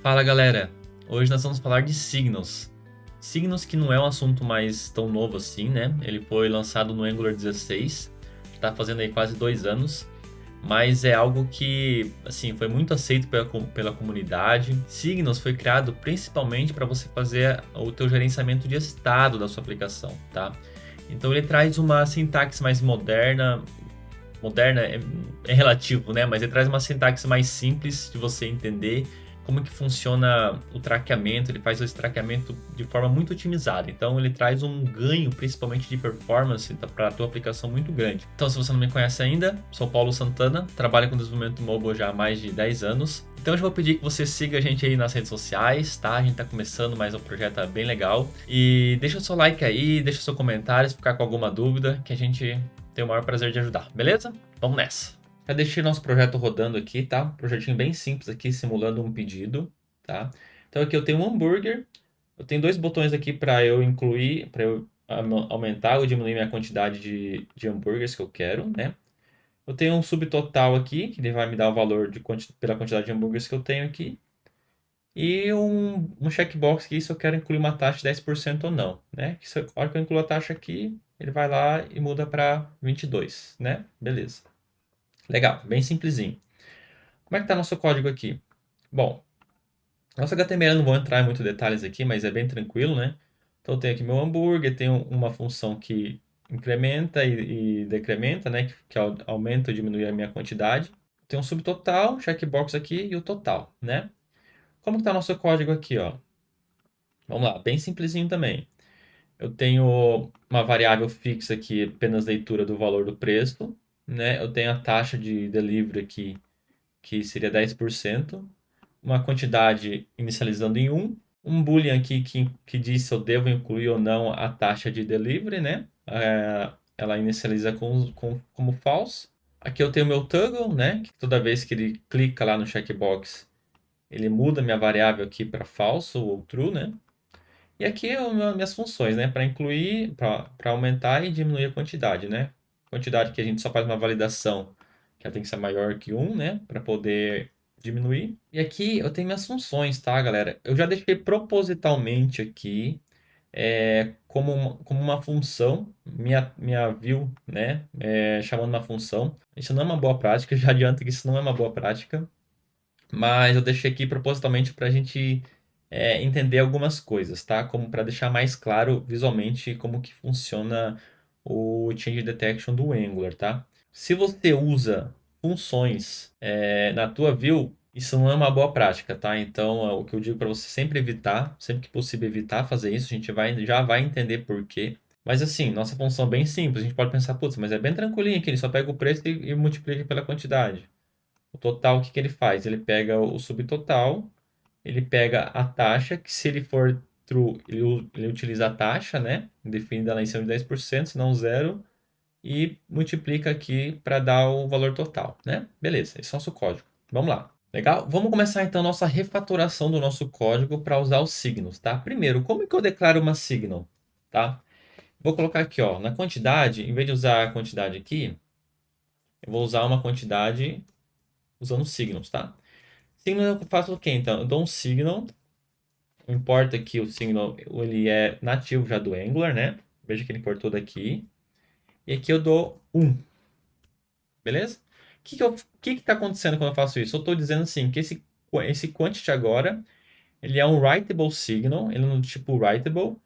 Fala galera, hoje nós vamos falar de Signals. Signals que não é um assunto mais tão novo assim, né? Ele foi lançado no Angular 16, está fazendo aí quase 2 anos, mas é algo que assim foi muito aceito pela comunidade. Signals foi criado principalmente para você fazer o teu gerenciamento de estado da sua aplicação, tá? Então ele traz uma sintaxe mais moderna. Moderna é relativo, né? Mas ele traz uma sintaxe mais simples de você entender como que funciona o traqueamento. Ele faz esse traqueamento de forma muito otimizada. Então ele traz um ganho, principalmente de performance, para a tua aplicação muito grande. Então, se você não me conhece ainda, sou Paulo Santana, trabalho com desenvolvimento mobile já há mais de 10 anos. Então eu já vou pedir que você siga a gente aí nas redes sociais, tá? A gente tá começando, mas o projeto é bem legal. E deixa o seu like aí, deixa o seu comentário se ficar com alguma dúvida, que a gente tem o maior prazer de ajudar, beleza? Vamos nessa! Já deixei nosso projeto rodando aqui, tá? Um projetinho bem simples aqui, simulando um pedido, tá? Então aqui eu tenho um hambúrguer, eu tenho dois botões aqui para eu incluir, para eu aumentar ou diminuir minha quantidade de hambúrgueres que eu quero, né? Eu tenho um subtotal aqui, que ele vai me dar o valor pela quantidade de hambúrgueres que eu tenho aqui. E um checkbox aqui se eu quero incluir uma taxa de 10% ou não, né? Que a hora que eu incluo a taxa aqui, ele vai lá e muda para 22, né? Beleza. Legal, bem simplesinho. Como é que está nosso código aqui? Bom, nosso HTML eu não vou entrar em muitos detalhes aqui, mas é bem tranquilo, né? Então eu tenho aqui meu hambúrguer, tenho uma função que incrementa e decrementa, né? Que aumenta ou diminui a minha quantidade. Tem um subtotal, checkbox aqui e o total, né? Como está nosso código aqui, ó? Vamos lá, bem simplesinho também. Eu tenho uma variável fixa aqui, apenas leitura do valor do preço, né? Eu tenho a taxa de delivery aqui, que seria 10%, uma quantidade inicializando em 1, um boolean aqui que diz se eu devo incluir ou não a taxa de delivery, né? Ela inicializa como false. Aqui eu tenho meu toggle, né? Que toda vez que ele clica lá no checkbox, ele muda minha variável aqui para false ou true, né? E aqui é minhas funções, né? Para incluir, para aumentar e diminuir a quantidade, né? Quantidade que a gente só faz uma validação, que ela tem que ser maior que 1, né? Para poder diminuir. E aqui eu tenho minhas funções, tá, galera? Eu já deixei propositalmente aqui como uma função, minha view, né? Chamando uma função. Isso não é uma boa prática, já adianto que isso não é uma boa prática. Mas eu deixei aqui propositalmente para a gente entender algumas coisas, tá? Como para deixar mais claro visualmente como que funciona o Change Detection do Angular, tá? Se você usa funções na tua view, isso não é uma boa prática, tá? Então, o que eu digo para você sempre evitar, sempre que possível evitar fazer isso, a gente já vai entender por quê. Mas assim, nossa função é bem simples, a gente pode pensar, putz, mas é bem tranquilinho aqui, ele só pega o preço e multiplica pela quantidade. O total, o que que ele faz? Ele pega o subtotal, ele pega a taxa, que se ele for true, ele utiliza a taxa, né? Definida lá em cima de 10%, se não zero, e multiplica aqui para dar o valor total, né? Beleza, esse é o nosso código. Vamos lá. Legal? Vamos começar então a nossa refatoração do nosso código para usar os signos, tá? Primeiro, como é que eu declaro uma signal, tá? Vou colocar aqui, ó, na quantidade, em vez de usar a quantidade aqui, eu vou usar uma quantidade usando signals, tá? Signal eu faço o quê, então? Eu dou um signal, não importa que o signal ele é nativo já do Angular, né? Veja que ele importou daqui. E aqui eu dou 1, beleza? O que está acontecendo quando eu faço isso? Eu estou dizendo assim, que esse quantity agora, ele é um writable signal, ele é do tipo writable,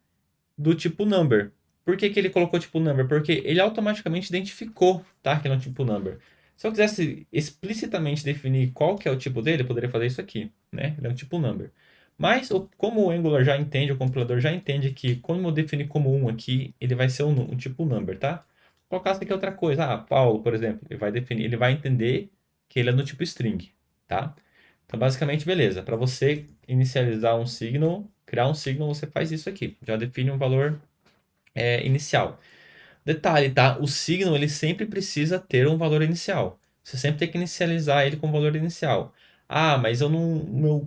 do tipo number. Por que ele colocou tipo number? Porque ele automaticamente identificou, tá? Que ele é um tipo number. Se eu quisesse explicitamente definir qual que é o tipo dele, eu poderia fazer isso aqui, né? Ele é um tipo number. Mas como o Angular já entende, o compilador já entende que quando eu definir como 1 aqui, ele vai ser um tipo number, tá? Vou colocar isso aqui outra coisa. Ah, Paulo, por exemplo, ele vai entender que ele é do tipo string, tá? Então, basicamente, beleza. Para você inicializar um signal, criar um signal, você faz isso aqui. Já define um valor inicial. Detalhe, tá? O signal ele sempre precisa ter um valor inicial. Você sempre tem que inicializar ele com valor inicial. Ah, mas eu não.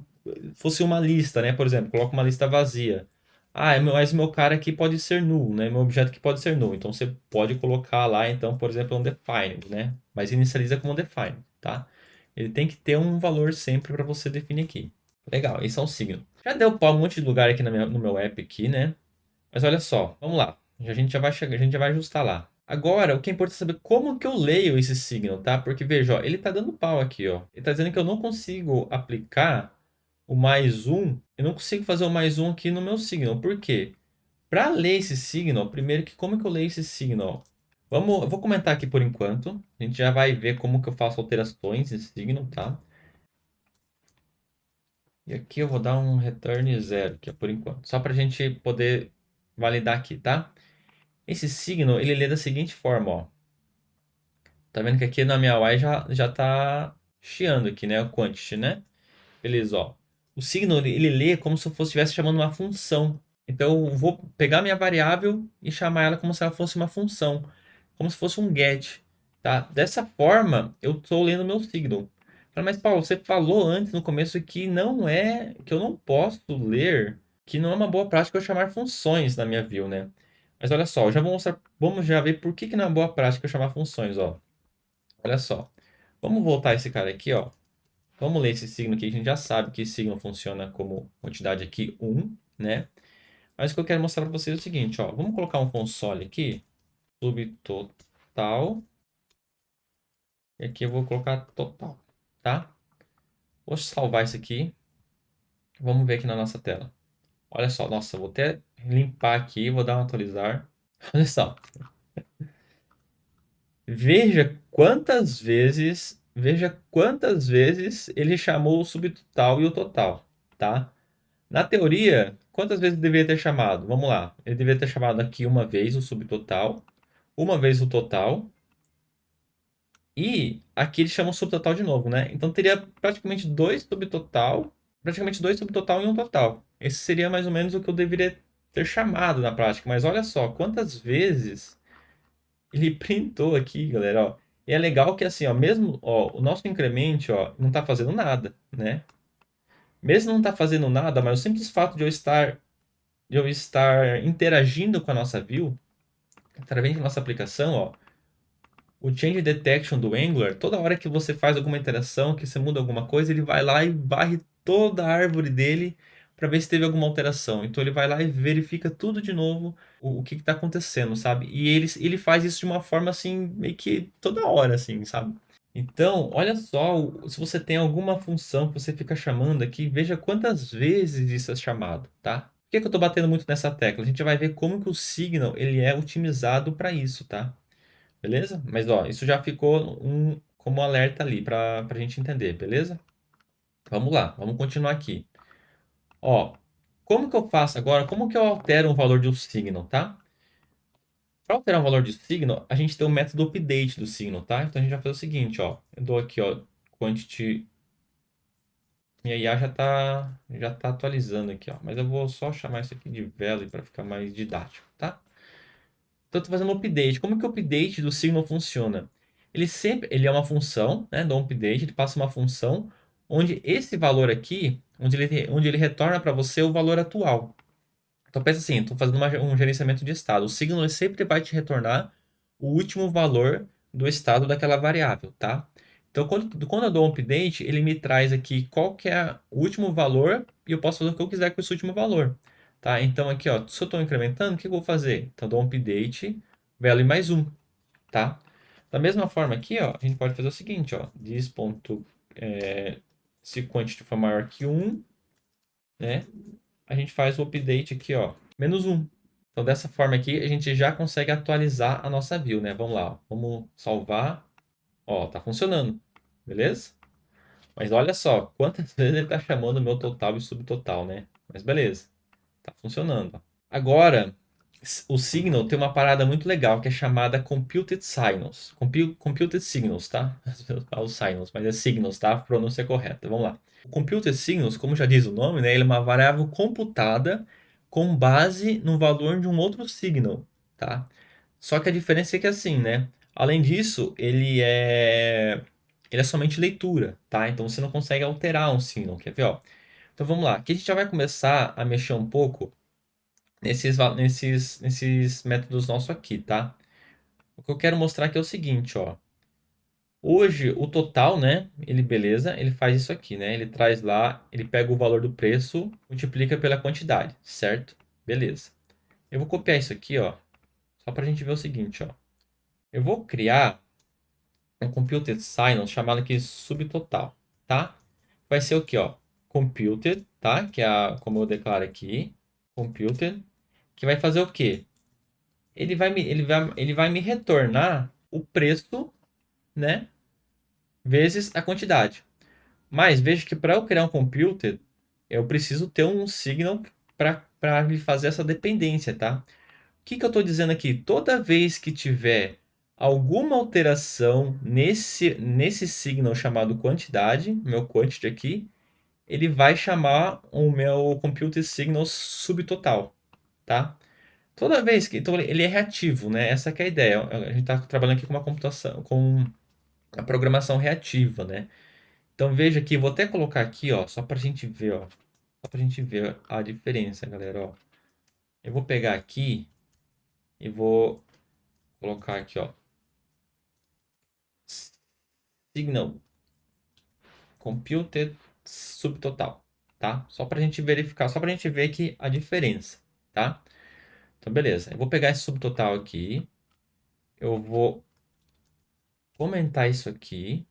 Fosse uma lista, né? Por exemplo, coloca uma lista vazia. Ah, mas meu cara aqui pode ser null, né? Meu objeto aqui pode ser null. Então você pode colocar lá, então, por exemplo, um defined, né? Mas inicializa como defined, tá? Ele tem que ter um valor sempre para você definir aqui. Legal, esse é um signo. Já deu pau um monte de lugar aqui no meu app aqui, né? Mas olha só, vamos lá. A gente já vai chegar, a gente já vai ajustar lá. Agora, o que é importante é saber como que eu leio esse signo, tá? Porque veja, ó, ele tá dando pau aqui, ó. Ele tá dizendo que eu não consigo aplicar o mais um. Eu não consigo fazer o mais um aqui no meu signo. Por quê? Para ler esse signo, ó, primeiro que como que eu leio esse signo, ó? Eu vou comentar aqui por enquanto. A gente já vai ver como que eu faço alterações nesse signo, tá? E aqui eu vou dar um return zero, que é por enquanto. Só para a gente poder validar aqui, tá? Esse signo, ele lê da seguinte forma, ó. Tá vendo que aqui na minha UI já tá chiando aqui, né? O quantity, né? Beleza, ó. O signo, ele lê como se eu estivesse chamando uma função. Então, eu vou pegar minha variável e chamar ela como se ela fosse uma função. Como se fosse um get, tá? Dessa forma, eu estou lendo meu signo. Mas, Paulo, você falou antes no começo que não é, que eu não posso ler, que não é uma boa prática eu chamar funções na minha view, né? Mas olha só, eu já vou mostrar, vamos já ver por que não é uma boa prática eu chamar funções, ó. Olha só. Vamos voltar esse cara aqui, ó. Vamos ler esse signo aqui, a gente já sabe que esse signo funciona como quantidade aqui um, né? Mas o que eu quero mostrar para vocês é o seguinte, ó. Vamos colocar um console aqui, subtotal, e aqui eu vou colocar total, tá? Vou salvar isso aqui. Vamos ver aqui na nossa tela. Olha só, nossa, eu vou até limpar aqui, vou dar um atualizar. Olha só. Veja quantas vezes ele chamou o subtotal e o total, tá? Na teoria, quantas vezes ele deveria ter chamado? Vamos lá. Ele deveria ter chamado aqui uma vez o subtotal, uma vez o total, e aqui ele chama o subtotal de novo, né? Então teria praticamente dois subtotal e um total. Esse seria mais ou menos o que eu deveria ter chamado na prática. Mas olha só, quantas vezes ele printou aqui, galera, ó. E é legal que assim, ó, mesmo, ó, o nosso incremento, ó, não está fazendo nada, né? Mesmo não tá fazendo nada, mas o simples fato de eu estar interagindo com a nossa view, através da nossa aplicação, ó, o Change Detection do Angular, toda hora que você faz alguma interação, que você muda alguma coisa, ele vai lá e varre toda a árvore dele para ver se teve alguma alteração. Então ele vai lá e verifica tudo de novo o que está acontecendo, sabe? E ele faz isso de uma forma assim, meio que toda hora, assim, sabe? Então, olha só, se você tem alguma função que você fica chamando aqui, veja quantas vezes isso é chamado, tá? Por que que eu estou batendo muito nessa tecla? A gente vai ver como que o Signal ele é otimizado para isso, tá? Beleza? Mas ó, isso já ficou como alerta ali para a gente entender, beleza? Vamos lá, vamos continuar aqui. Ó, como que eu faço agora? Como que eu altero o valor do Signal, tá? Para alterar o valor de signo, a gente tem o método update do signo, tá? Então a gente vai fazer o seguinte, ó. Eu dou aqui, ó, quantity. Minha IA já tá atualizando aqui, ó. Mas eu vou só chamar isso aqui de value para ficar mais didático, tá? Então eu tô fazendo um update. Como que o update do signo funciona? Ele é uma função, né? Do update, ele passa uma função onde esse valor aqui, onde ele retorna para você o valor atual. Então pensa assim, estou fazendo um gerenciamento de estado. O signo ele sempre vai te retornar o último valor do estado daquela variável, tá? Então quando eu dou um update, ele me traz aqui qual que é o último valor e eu posso fazer o que eu quiser com esse último valor, tá? Então aqui, ó, se eu estou incrementando, o que eu vou fazer? Então eu dou um update, value mais um, tá? Da mesma forma aqui, ó, a gente pode fazer o seguinte, ó, se quantity for maior que um, né? A gente faz o update aqui, ó, menos um. Então, dessa forma aqui, a gente já consegue atualizar a nossa view, né? Vamos lá, ó. Vamos salvar. Ó, tá funcionando, beleza? Mas olha só, quantas vezes ele tá chamando o meu total e subtotal, né? Mas beleza, tá funcionando. Ó. Agora, o Signal tem uma parada muito legal que é chamada Computed Signals. Computed Signals, tá? Eu falo Signals, mas é Signals, tá? A pronúncia é correta. Vamos lá. O Computed Signals, como já diz o nome, né? Ele é uma variável computada com base no valor de um outro signal, tá? Só que a diferença é que assim, né? Além disso, ele é somente leitura, tá? Então você não consegue alterar um signal, quer ver, ó? Então vamos lá. Aqui a gente já vai começar a mexer um pouco nesses métodos nossos aqui, tá? O que eu quero mostrar aqui é o seguinte, ó. Hoje, o total, né? Beleza, ele faz isso aqui, né? Ele traz lá, ele pega o valor do preço, multiplica pela quantidade, certo? Beleza. Eu vou copiar isso aqui, ó, só para a gente ver o seguinte, ó. Eu vou criar um computed signal chamado aqui subtotal, tá? Vai ser o que, ó? Computed, tá? Que é como eu declaro aqui, computed, que vai fazer o quê? Ele vai me retornar o preço, né? Vezes a quantidade. Mas veja que para eu criar um computed, eu preciso ter um signal para me fazer essa dependência, tá? O que eu estou dizendo aqui? Toda vez que tiver alguma alteração nesse signal chamado quantidade, meu quantity aqui, ele vai chamar o meu computed signal subtotal, tá? Toda vez que, então ele é reativo, né? Essa que é a ideia. A gente está trabalhando aqui com uma computação, com a programação reativa, né? Então veja aqui, vou até colocar aqui, ó, só para a gente ver, ó, só para a gente ver a diferença, galera, ó. Eu vou pegar aqui e vou colocar aqui, ó, signal computed subtotal, tá? Só para a gente verificar, só para a gente ver aqui a diferença, tá? Então beleza, eu vou pegar esse subtotal aqui, eu vou comentar isso aqui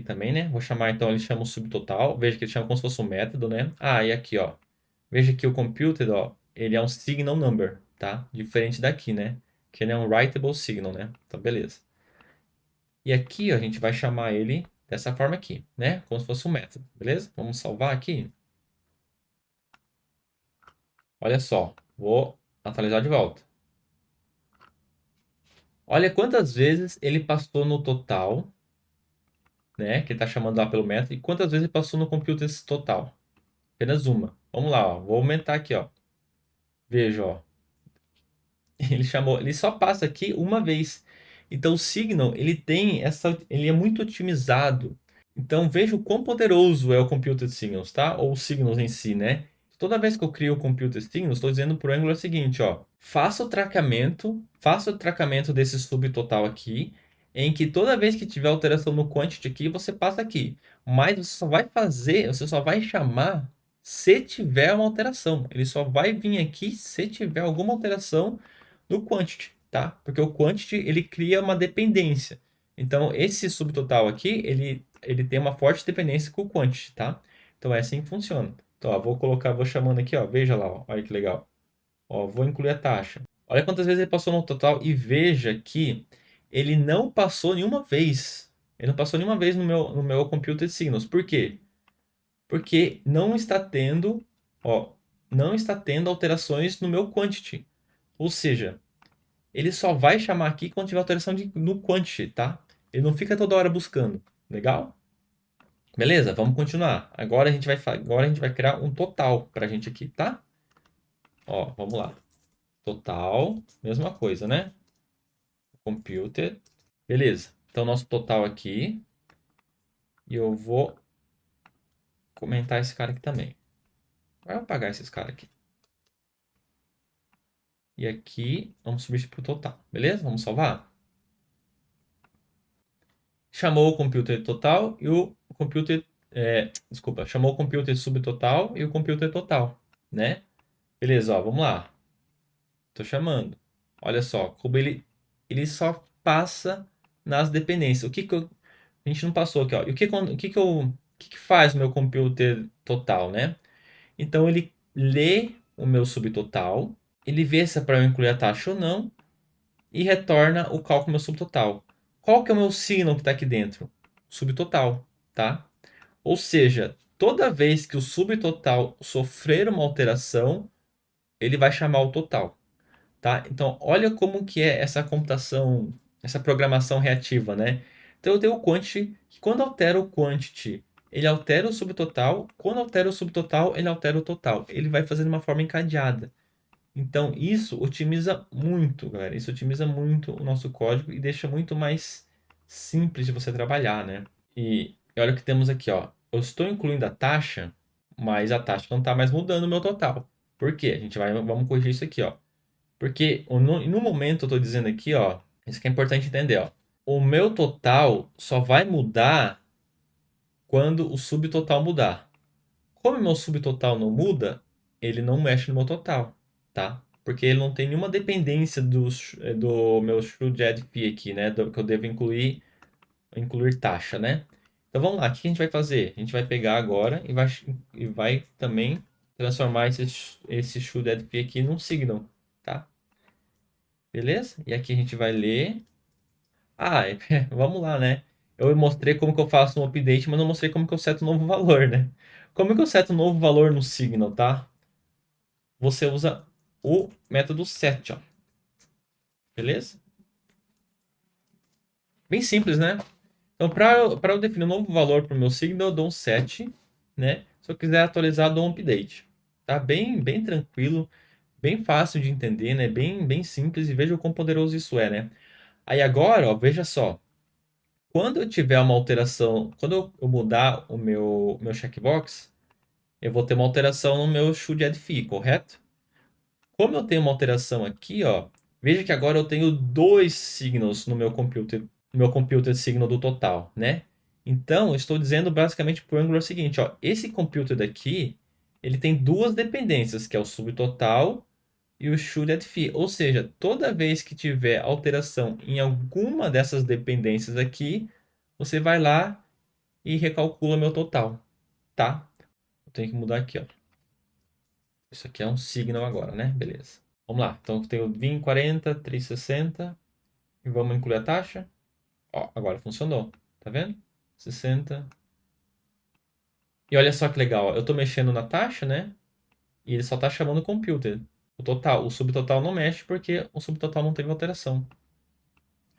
também, né? Vou chamar, então, ele chama o subtotal. Veja que ele chama como se fosse um método, né? Ah, e aqui, ó. Veja que o computed, ó, ele é um signal number, tá? Diferente daqui, né? Que ele é um writable signal, né? Então, beleza. E aqui, ó, a gente vai chamar ele dessa forma aqui, né? Como se fosse um método, beleza? Vamos salvar aqui. Olha só, vou atualizar de volta. Olha quantas vezes ele passou no total, né? Que está chamando lá pelo método, e quantas vezes ele passou no computed total. Apenas uma. Vamos lá, ó. Vou aumentar aqui, ó. Veja, ó. Ele só passa aqui uma vez. Então o Signal, ele é muito otimizado. Então veja o quão poderoso é o Computed Signals, tá? Ou os Signals em si, né? Toda vez que eu crio o Computed Signals, estou dizendo para o Angular o seguinte, ó. Faça o tracamento desse subtotal aqui, em que toda vez que tiver alteração no quantity aqui, você passa aqui. Mas você só vai chamar se tiver uma alteração. Ele só vai vir aqui se tiver alguma alteração no quantity, tá? Porque o quantity, ele cria uma dependência. Então, esse subtotal aqui, ele tem uma forte dependência com o quantity, tá? Então, é assim que funciona. Então, ó, vou chamando aqui, ó, veja lá, ó, olha que legal. Ó, vou incluir a taxa. Olha quantas vezes ele passou no total e veja que ele não passou nenhuma vez. Ele não passou nenhuma vez no meu Computed Signals. Por quê? Porque ó, não está tendo alterações no meu quantity. Ou seja, ele só vai chamar aqui quando tiver alteração no quantity, tá? Ele não fica toda hora buscando. Legal? Beleza, vamos continuar. Agora a gente vai criar um total pra gente aqui, tá? Ó, vamos lá. Total, mesma coisa, né? Computed. Beleza. Então, nosso total aqui. E eu vou comentar esse cara aqui também. Vai apagar esses caras aqui. E aqui, vamos subir para o total. Beleza? Vamos salvar? Chamou o computer total e o computer... desculpa, chamou o computer subtotal e o computer total, né? Beleza, ó, vamos lá. Tô chamando. Olha só, como ele só passa nas dependências. A gente não passou aqui, ó. E o que faz o meu computer total, né? Então ele lê o meu subtotal, ele vê se é para eu incluir a taxa ou não e retorna o cálculo do meu subtotal. Qual que é o meu signo que está aqui dentro? Subtotal, tá? Ou seja, toda vez que o subtotal sofrer uma alteração, ele vai chamar o total, tá? Então, olha como que é essa computação, essa programação reativa, né? Então, eu tenho o quantity, que quando altera o quantity, ele altera o subtotal, quando altera o subtotal, ele altera o total. Ele vai fazer de uma forma encadeada. Então, isso otimiza muito, galera. Isso otimiza muito o nosso código e deixa muito mais simples de você trabalhar, né? E olha o que temos aqui, ó. Eu estou incluindo a taxa, mas a taxa não está mais mudando o meu total. Por quê? Vamos corrigir isso aqui, ó. Porque no momento eu estou dizendo aqui, ó, isso que é importante entender, ó. o meu total só vai mudar quando o subtotal mudar. Como o meu subtotal não muda, ele não mexe no meu total, tá? Porque ele não tem nenhuma dependência do meu shred fee aqui, né? Que eu devo incluir taxa, né? Então vamos lá, o que a gente vai fazer? A gente vai pegar agora e vai também transformar esse shred fee aqui num signal, tá? Beleza? E aqui a gente vai ler. Ah, vamos lá, né? Eu mostrei como que eu faço um update, mas não mostrei como que eu seto um novo valor, né? Como que eu seto um novo valor no signal, tá? Você usa o método set, ó. Beleza? Bem simples, né? Então, para eu definir um novo valor para o meu signal, eu dou um set, né? Se eu quiser atualizar, eu dou um update. Tá bem tranquilo, bem fácil de entender, né? Bem simples e veja o quão poderoso isso é, né? Aí agora, ó, veja só. Quando eu tiver uma alteração, quando eu mudar o meu checkbox, eu vou ter uma alteração no meu should add fee, correto? Como eu tenho uma alteração aqui, ó, veja que agora eu tenho dois signals no meu computer signal do total, né? Então, eu estou dizendo basicamente para o Angular o seguinte, ó, esse computer daqui, ele tem duas dependências, que é o subtotal e o should add fee. Ou seja, toda vez que tiver alteração em alguma dessas dependências aqui, você vai lá e recalcula meu total, tá? Eu tenho que mudar aqui, ó. Isso aqui é um signal agora, né? Beleza. Vamos lá. Então, eu tenho 20, 40, 360. E vamos incluir a taxa. Ó, agora funcionou. Tá vendo? 60. E olha só que legal. Ó. Eu estou mexendo na taxa, né? E ele só está chamando o computer. O total. O subtotal não mexe porque o subtotal não teve alteração.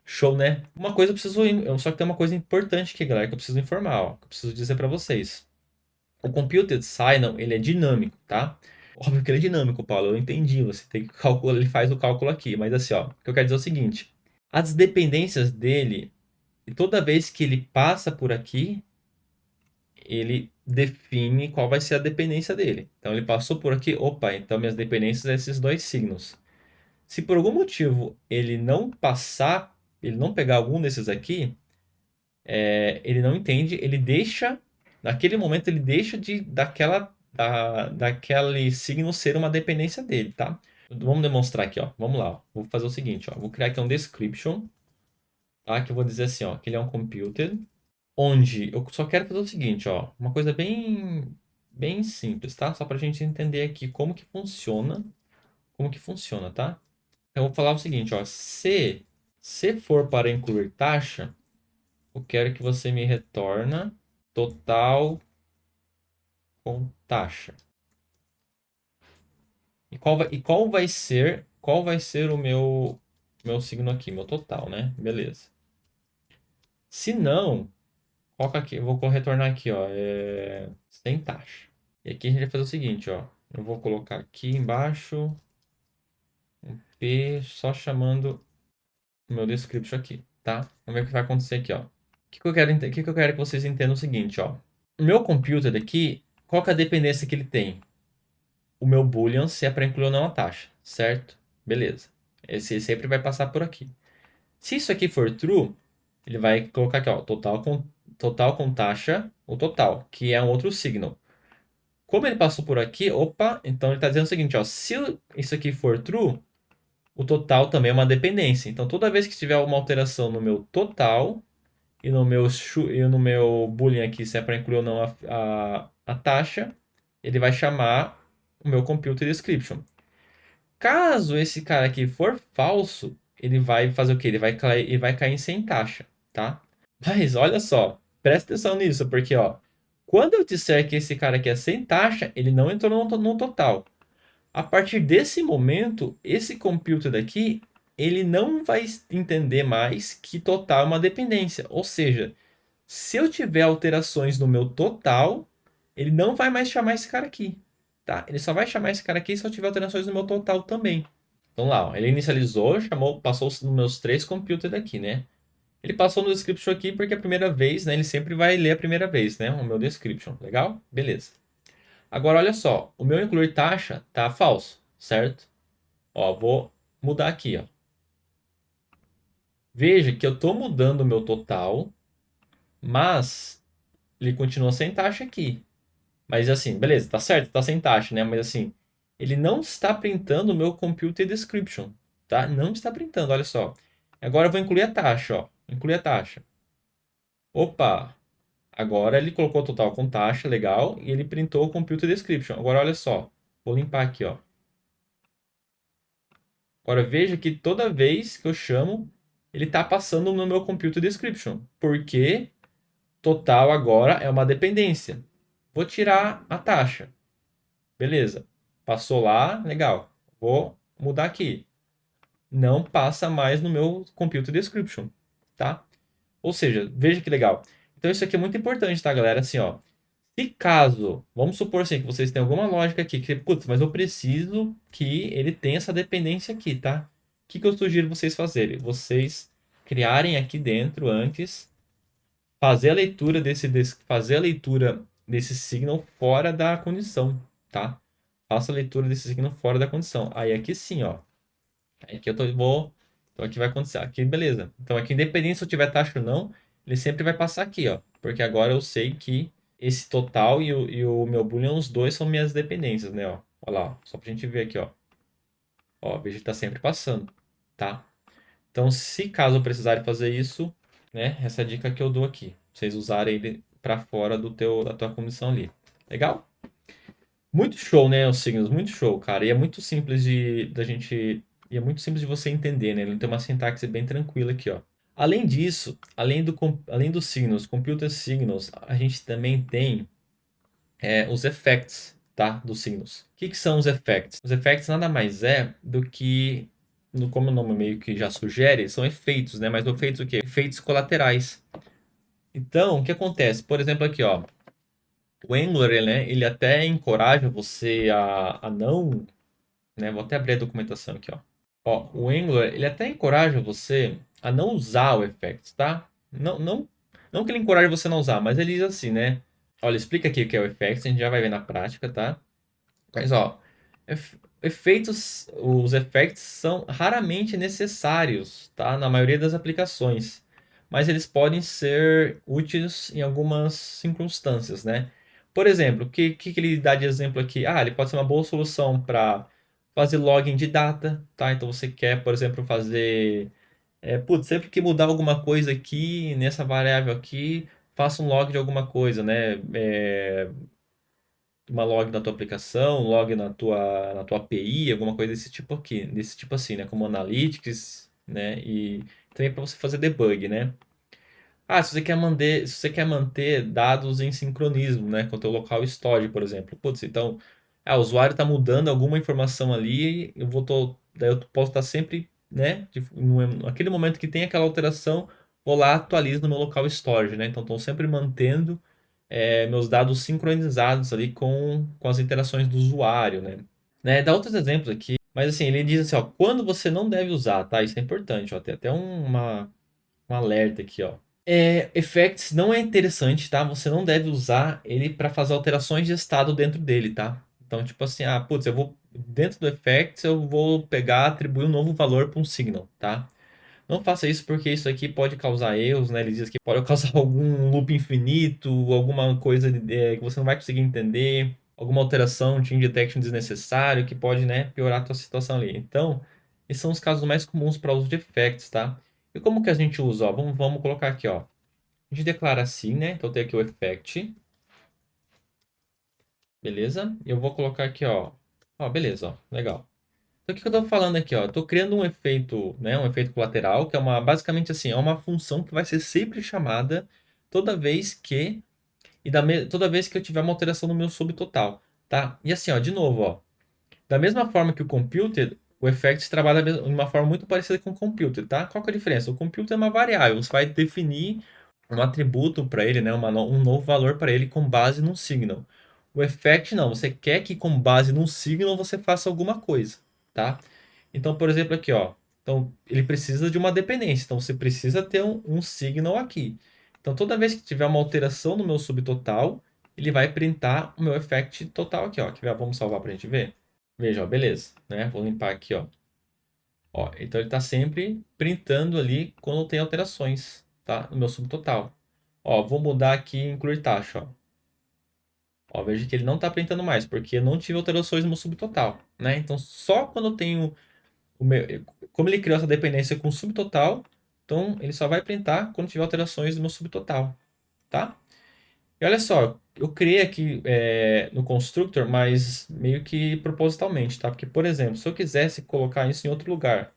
Show, né? Uma coisa eu preciso. Só que tem uma coisa importante aqui, galera, que eu preciso informar, ó. Que eu preciso dizer para vocês. O computed signal, ele é dinâmico, tá? Óbvio que ele é dinâmico, Paulo. Eu entendi. Você tem que calcular, ele faz o cálculo aqui. Mas assim, ó. O que eu quero dizer é o seguinte. As dependências dele, toda vez que ele passa por aqui, ele define qual vai ser a dependência dele. Então ele passou por aqui, opa, então minhas dependências são esses dois signos. Se por algum motivo ele não passar, ele não pegar algum desses aqui, ele não entende, ele deixa, naquele momento ele deixa daquele signo ser uma dependência dele, tá? Vamos demonstrar aqui, ó. Vamos lá, ó. Vou fazer o seguinte, ó. Vou criar aqui um description, tá? Que eu vou dizer assim, ó, que ele é um computer, onde eu só quero fazer o seguinte, ó. Uma coisa bem simples, tá? Só pra gente entender aqui como que funciona, tá? Então, eu vou falar o seguinte, ó. Se for para incluir taxa, eu quero que você me retorna total com taxa. E qual vai ser o meu signo aqui, meu total, né? Beleza. Se não, coloca aqui, eu vou retornar aqui, ó, sem taxa. E aqui a gente vai fazer o seguinte, ó. Eu vou colocar aqui embaixo um P só chamando o meu description aqui, tá? Vamos ver o que vai acontecer aqui, ó. O que eu quero que vocês entendam é o seguinte, ó. O meu computer daqui, qual que é a dependência que ele tem? O meu boolean se é para incluir ou não a taxa, certo? Beleza. Esse sempre vai passar por aqui. Se isso aqui for true, ele vai colocar aqui, ó, total com taxa, o total, que é um outro signal. Como ele passou por aqui, opa, então ele está dizendo o seguinte, ó, se isso aqui for true, o total também é uma dependência. Então toda vez que tiver uma alteração no meu total e no meu boolean aqui, se é para incluir ou não a taxa, ele vai chamar o meu computer description. Caso esse cara aqui for falso, ele vai fazer o quê? Ele vai cair em sem taxa, tá? Mas olha só, presta atenção nisso, porque ó, quando eu disser que esse cara aqui é sem taxa, ele não entrou no total. A partir desse momento, esse computer daqui, ele não vai entender mais que total é uma dependência. Ou seja, se eu tiver alterações no meu total, ele não vai mais chamar esse cara aqui, tá? Ele só vai chamar esse cara aqui se eu tiver alterações no meu total também. Então lá, ó, ele inicializou, chamou, passou nos meus três computers daqui, né? Ele passou no description aqui porque a primeira vez, né? Ele sempre vai ler a primeira vez, né? O meu description, legal? Beleza. Agora, olha só, o meu incluir taxa tá falso, certo? Ó, vou mudar aqui, ó. Veja que eu estou mudando o meu total, mas ele continua sem taxa aqui. Mas assim, beleza, tá certo, tá sem taxa, né? Mas assim, ele não está printando o meu computer description, tá? Não está printando, olha só. Agora eu vou incluir a taxa, ó. Incluir a taxa. Opa! Agora ele colocou o total com taxa, legal, e ele printou o computer description. Agora olha só, vou limpar aqui, ó. Agora veja que toda vez que eu chamo, ele está passando no meu computer description, porque total agora é uma dependência. Vou tirar a taxa. Beleza. Passou lá, legal. Vou mudar aqui. Não passa mais no meu computer description, tá? Ou seja, veja que legal. Então isso aqui é muito importante, tá, galera? Assim, ó. Se caso, vamos supor assim, que vocês têm alguma lógica aqui, que, putz, mas eu preciso que ele tenha essa dependência aqui, tá? O que que eu sugiro vocês fazerem? Vocês criarem aqui dentro antes, fazer a leitura desse signal fora da condição, tá? Faça a leitura desse signal fora da condição. Aí aqui sim, ó. Aqui então aqui vai acontecer. Aqui, beleza. Então aqui, independente se eu tiver taxa ou não, ele sempre vai passar aqui, ó. Porque agora eu sei que esse total e o meu boolean, os dois são minhas dependências, né, ó. Olha lá, ó. Só pra gente ver aqui, ó. Ó, veja que tá sempre passando, tá? Então, se caso eu precisarem fazer isso, né, essa é a dica que eu dou aqui. Vocês usarem ele para fora da tua condição ali. Legal? Muito show, né, os signos, muito show, cara. E é muito simples e é muito simples de você entender, né? Ele tem uma sintaxe bem tranquila aqui, ó. Além disso, além dos signos, computer signals, a gente também tem os effects, tá? Dos signos. O que que são os effects? Os effects nada mais é do que, como o nome meio que já sugere, são efeitos, né? Mas efeitos o quê? Efeitos colaterais. Então, o que acontece? Por exemplo, aqui, ó. O Angular, ele até encoraja você a não, né? Vou até abrir a documentação aqui, ó. Ó, o Angular, ele até encoraja você a não usar o effects, tá? Não que ele encoraje você a não usar, mas ele diz assim, né? Olha, explica aqui o que é o effects, a gente já vai ver na prática, tá? Mas, ó, os effects são raramente necessários, tá? Na maioria das aplicações. Mas eles podem ser úteis em algumas circunstâncias, né? Por exemplo, o que ele dá de exemplo aqui? Ah, ele pode ser uma boa solução para fazer login de data, tá? Então você quer, por exemplo, fazer... putz, sempre que mudar alguma coisa aqui, nessa variável aqui, faça um log de alguma coisa, né? Uma log na tua aplicação, log na tua API, alguma coisa desse tipo aqui, desse tipo assim, né? Como Analytics, né? E também para você fazer debug, né? Ah, se você quer manter dados em sincronismo, né? Com o teu local storage, por exemplo. Putz, então, o usuário está mudando alguma informação ali, daí eu posso estar sempre, né? Naquele momento que tem aquela alteração, vou lá, atualizo no meu local storage, né? Então, estou sempre mantendo meus dados sincronizados ali com as interações do usuário, né? Dá outros exemplos aqui, mas assim, ele diz assim, ó, quando você não deve usar, tá? Isso é importante, ó, tem até um alerta aqui, ó. Effects não é interessante, tá? Você não deve usar ele para fazer alterações de estado dentro dele, tá? Então, tipo assim, putz, dentro do Effects, eu vou pegar, atribuir um novo valor para um signal, tá? Não faça isso porque isso aqui pode causar erros, né? Ele diz que pode causar algum loop infinito, alguma coisa que você não vai conseguir entender, alguma alteração de detection desnecessário que pode, né, piorar a tua situação ali. Então, esses são os casos mais comuns para uso de effects, tá? E como que a gente usa? Ó, vamos colocar aqui, ó. A gente declara assim, né? Então tem aqui o effect, beleza? E eu vou colocar aqui, ó. Ó, beleza, ó, legal. Então, o que que eu estou falando aqui, ó? Eu estou criando um efeito, né? Um efeito colateral, que é basicamente assim, é uma função que vai ser sempre chamada toda vez que, toda vez que eu tiver uma alteração no meu subtotal, tá? E assim, ó, de novo, ó. Da mesma forma que o computed, o effect trabalha de uma forma muito parecida com o computed, tá? Qual que é a diferença? O computed é uma variável, você vai definir um atributo para ele, né? Um novo valor para ele com base num signal. O effect não, você quer que com base num signal você faça alguma coisa, tá? Então, por exemplo, aqui, ó. Então, ele precisa de uma dependência. Então, você precisa ter um signal aqui. Então, toda vez que tiver uma alteração no meu subtotal, ele vai printar o meu effect total aqui, ó. Vamos salvar para a gente ver? Veja, ó, beleza, né? Vou limpar aqui, ó. Ó, então ele está sempre printando ali quando tem alterações, tá? No meu subtotal. Ó, vou mudar aqui em incluir taxa, ó. Ó, veja que ele não está printando mais, porque eu não tive alterações no meu subtotal, né? Então, só quando eu tenho o meu... Como ele criou essa dependência com subtotal, então ele só vai printar quando tiver alterações no meu subtotal, tá? E olha só, eu criei aqui no constructor, mas meio que propositalmente, tá? Porque, por exemplo, se eu quisesse colocar isso em outro lugar,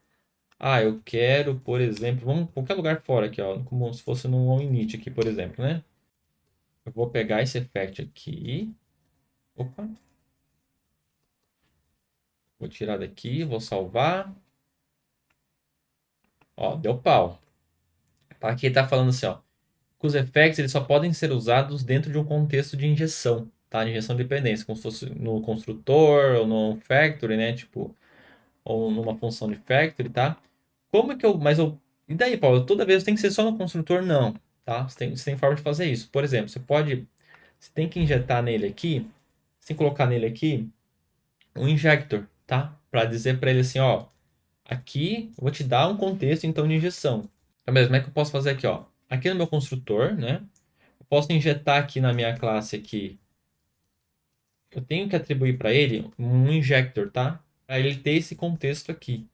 eu quero, por exemplo, vamos qualquer lugar fora aqui, ó, como se fosse no init aqui, por exemplo, né? Eu vou pegar esse effect aqui, opa, vou tirar daqui, vou salvar, ó, deu pau. Aqui ele tá falando assim, ó, que os effects eles só podem ser usados dentro de um contexto de injeção, tá? De injeção de dependência, como se fosse no construtor ou no factory, né? Tipo, ou numa função de factory, tá? Como é que e daí, Paulo? Toda vez tem que ser só no construtor? Não, tá? Você tem forma de fazer isso. Por exemplo, você tem que injetar nele aqui, você tem que colocar nele aqui um injector, tá? Para dizer para ele assim, ó, aqui eu vou te dar um contexto então de injeção. Então, beleza, como é que eu posso fazer aqui, ó? Aqui no meu construtor, né? Eu posso injetar aqui na minha classe aqui. Eu tenho que atribuir para ele um injector, tá? Para ele ter esse contexto aqui,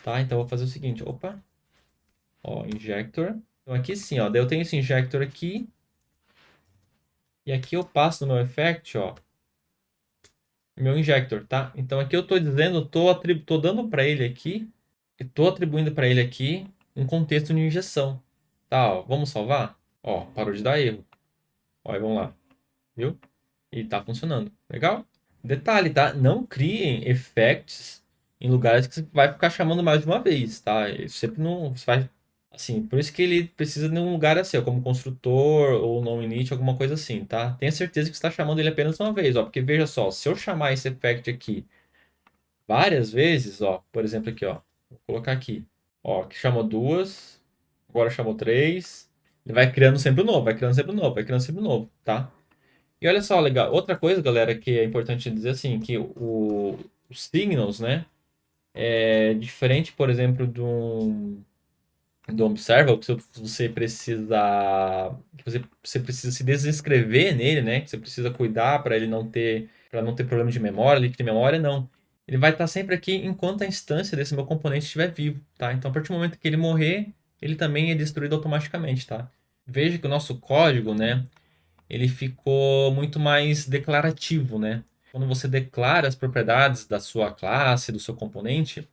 tá? Então eu vou fazer o seguinte, opa, ó, injector. Então aqui sim, ó, daí eu tenho esse injector aqui e aqui eu passo no meu effect, ó, meu injector, tá? Então aqui eu tô dizendo, tô dando para ele aqui e tô atribuindo para ele aqui um contexto de injeção, tá? Ó, vamos salvar? Ó, parou de dar erro. Ó, vamos lá, viu? E tá funcionando. Legal? Detalhe, tá? Não criem effects em lugares que você vai ficar chamando mais de uma vez, tá? Sempre não. Você vai. Assim, por isso que ele precisa de um lugar assim, ó, como construtor ou no init, alguma coisa assim, tá? Tenha certeza que você está chamando ele apenas uma vez, ó. Porque veja só, se eu chamar esse effect aqui várias vezes, ó, por exemplo, aqui, ó. Vou colocar aqui. Ó, que chamou duas, agora chamou três. Ele vai criando sempre um novo, vai criando sempre um novo, vai criando sempre um novo, tá? E olha só, legal. Outra coisa, galera, que é importante dizer assim, que os signals, né, é diferente, por exemplo, do observable, que você precisa se desescrever nele, né, que você precisa cuidar para não ter problema de memória, leak de memória, não. Ele vai estar sempre aqui enquanto a instância desse meu componente estiver vivo, tá? Então, a partir do momento que ele morrer, ele também é destruído automaticamente, tá? Veja que o nosso código, né, ele ficou muito mais declarativo, né? Quando você declara as propriedades da sua classe, do seu componente,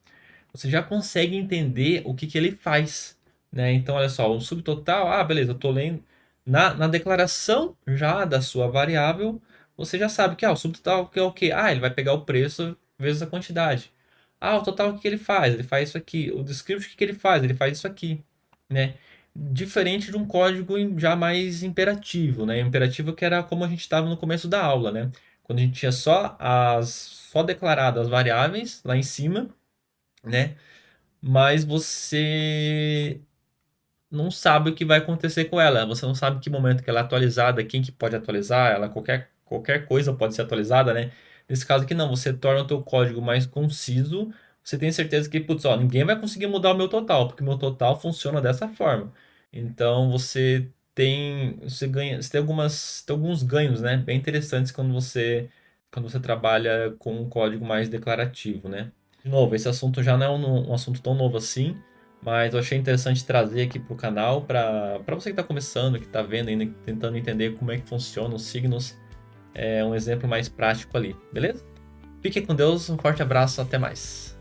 você já consegue entender o que, que ele faz, né? Então, olha só, um subtotal, beleza, eu estou lendo na declaração já da sua variável, você já sabe que o subtotal que é o quê? Ele vai pegar o preço vezes a quantidade. O total o que, que ele faz? Ele faz isso aqui. O description o que, que ele faz? Ele faz isso aqui, né? Diferente de um código já mais imperativo, né? Imperativo que era como a gente estava no começo da aula, né? Quando a gente tinha só declarado as variáveis lá em cima, né? Mas você não sabe o que vai acontecer com ela. Você não sabe que momento que ela é atualizada, quem que pode atualizar ela, qualquer coisa pode ser atualizada, né? Nesse caso aqui não, você torna o teu código mais conciso. Você tem certeza que, putz, ó, ninguém vai conseguir mudar o meu total, porque o meu total funciona dessa forma. Então você ganha, tem alguns ganhos, né? Bem interessantes quando você trabalha com um código mais declarativo, né? De novo, esse assunto já não é um assunto tão novo assim, mas eu achei interessante trazer aqui para o canal para você que está começando, que está vendo ainda, tentando entender como é que funciona os signos, é um exemplo mais prático ali, beleza? Fique com Deus, um forte abraço, até mais.